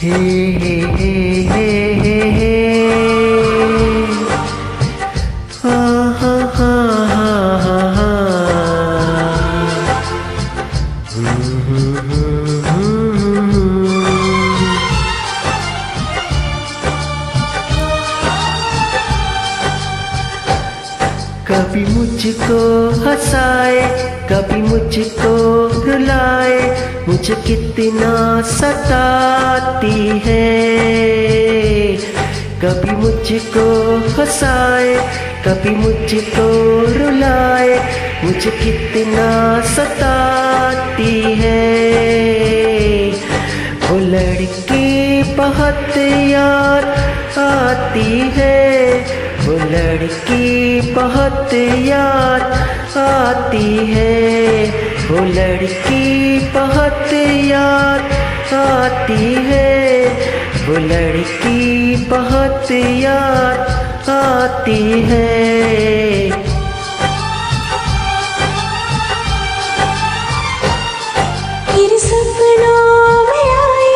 हे हे हे हे हे हे हा हा हा हा हा कभी मुझको हंसाए, कभी मुझको रुलाए, मुझे कितना सताती है। कभी मुझको हंसाए, कभी मुझको रुलाए, मुझे कितना सताती है। वो लड़की बहुत याद आती है, वो लड़की बहुत याद आती है, वो लड़की बहुत याद आती है, वो लड़की बहुत याद आती है। मेरे सपनों में आए,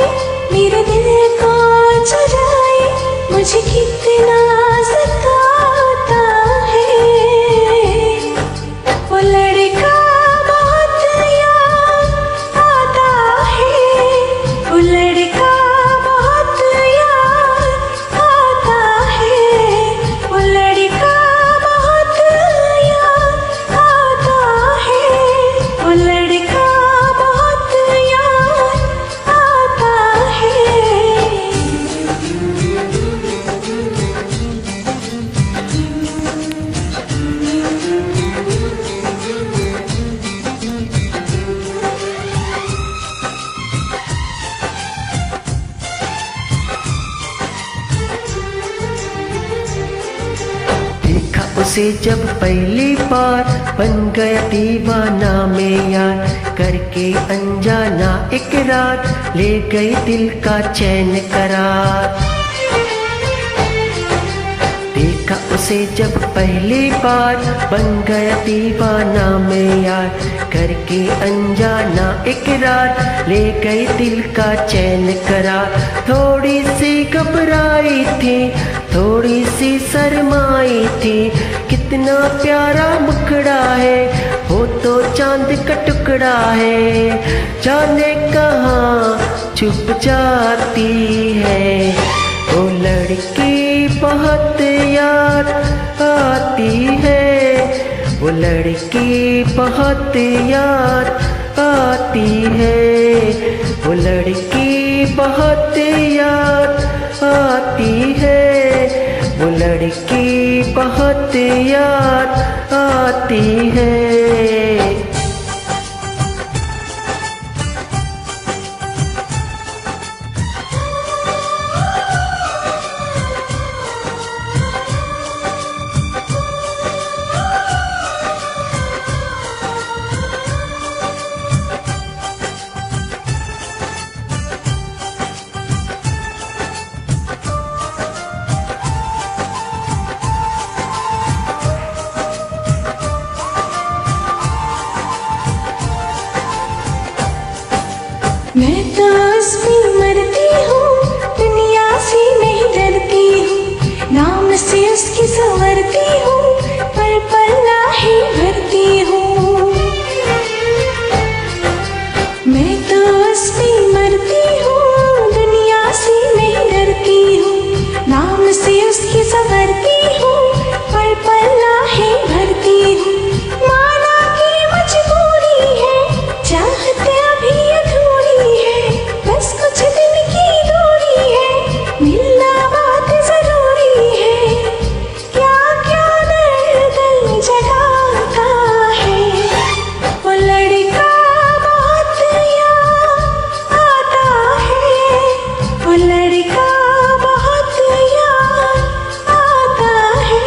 मेरे दिल को चुराए, मुझे कितना सताता है। वो लड़का बहुत याद आता है, वो लड़का बहुत याद आता है, वो लड़का बहुत याद आता है, वो लड़का बहुत याद आता है। देखा उसे जब पहली बार, बन गया दीवाना में यार, करके अनजाना इकरार, ले गई दिल का चैन करार। देखा उसे जब पहली बार, बन गया दीवाना में यार, करके अनजाना इकरार, ले गई दिल का चैन करार। थोड़ी सी घबराई थी, थोड़ी सी शर्माई थी, कितना प्यारा मुखड़ा है, वो तो चांद का टुकड़ा है, जाने कहाँ छुप जाती है। वो लड़की बहुत याद आती है, वो लड़की बहुत याद आती है, वो लड़की बहुत याद आती है, वो लड़की बहुत याद आती है। मैं तो उसमें मरती हूँ, दुनिया से नहीं डरती हूँ, नाम से उसकी संवरती हूँ, पल पल आहे भरती हूँ। मैं तो उसमें मरती हूँ, दुनिया से नहीं डरती हूँ, नाम से उसकी संवरती हूँ, पल पल आहे भरती हूँ। माना की मजबूरी है, चाहते अभी अधूरी है, बस कुछ दिन की दूरी है, मिलना बात जरूरी है, क्या क्या दर्द दिल जगाता है। वो लड़का बहुत याद आता है, वो लड़का बहुत याद आता है,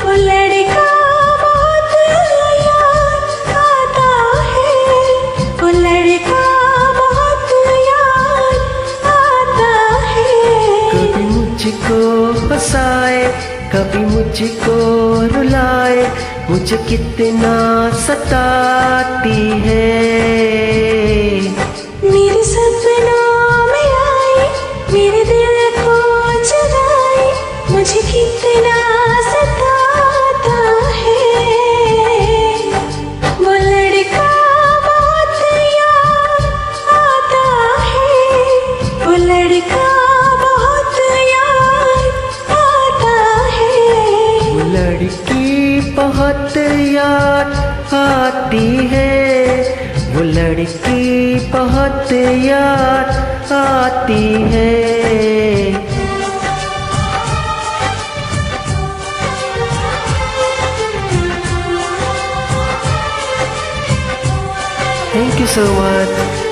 वो लड़का बहुत याद आता है, वो लड़का बहुत याद आता है। कभी मुझको हंसाए, कभी मुझको रुलाए, मुझे कितना सताती है। मेरे सपनों में आए, लड़की बहुत याद आती है। Thank you so much.